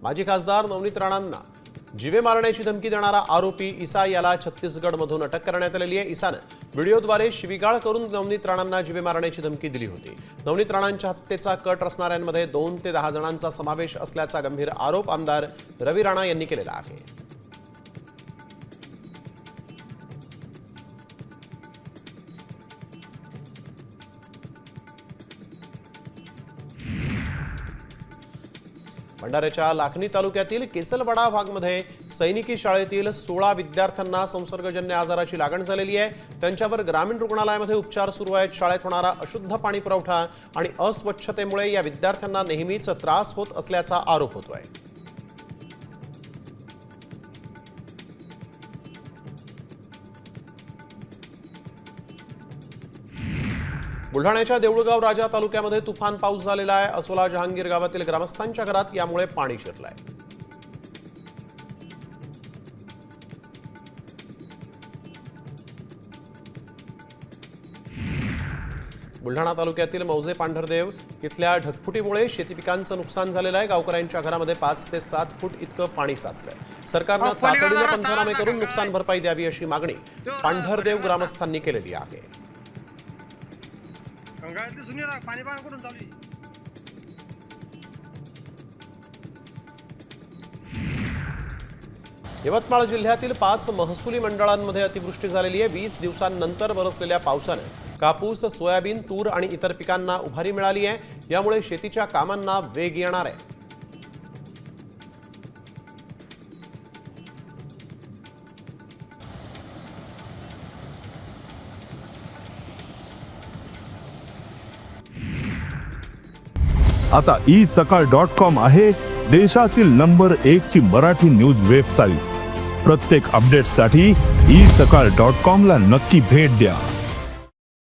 माजी खासदार नवनीत राणांना जीवे मारण्याची धमकी देणारा आरोपी ईसा याला छत्तीसगडमधून अटक करण्यात आलेली आहे। ईसानं व्हिडिओद्वारे शिवीगाळ करून नवनीत राणांना जीवे मारण्याची धमकी दिली होती। नवनीत राणांच्या हत्येचा कट रचणाऱ्यांमध्ये 2 ते 10 जणांचा समावेश असल्याचा गंभीर आरोप आमदार रवी राणा यांनी केलेला आहे। भंडाऱ्याच्या लाखनी तालुक्यातील केसलवाडा भागामध्ये सैनिकी शाळेतील 16 विद्यार्थ्यांना संसर्गजन्य आजाराची लागण झालेली आहे। त्यांच्यावर ग्रामीण रुग्णालयामध्ये उपचार सुरू आहेत। शाळेत होणारा अशुद्ध पाणी पुरवठा आणि अस्वच्छतेमुळे या विद्यार्थ्यांना नेहमीच त्रास होत असल्याचा आरोप होतोय। बुलढाण्याच्या देऊळगाव राजा तालुक्यामध्ये तुफान पाऊस झालेला आहे। असोला जहांगीर गावातील ग्रामस्थांच्या घरात यामुळे पाणी शिरलंय। बुलढाणा तालुक्यातील मौजे पांढरदेव इथल्या ढगफुटीमुळे शेती पिकांचं नुकसान झालेलं आहे। गावकऱ्यांच्या घरामध्ये 5 ते 7 फूट इतकं पाणी साचलंय। सरकारनं तातडीने पंचनामे करून नुकसान भरपाई द्यावी अशी मागणी पांढरदेव ग्रामस्थांनी केलेली आहे। यवतमाळ जिल्ह्यातील 5 महसुली मंडळांमध्ये अतिवृष्टी झालेली आहे। 20 दिवसांनंतर बरसलेल्या पावसाने कापूस, सोयाबीन, तूर आणि इतर पिकांना उभारी मिळाली आहे। यामुळे शेतीच्या कामांना वेग येणार आहे। आता isakal.com आहे देशातील नंबर 1 ची मराठी न्यूज वेबसाईट। प्रत्येक अपडेटसाठी isakal.com ला नक्की भेट द्या।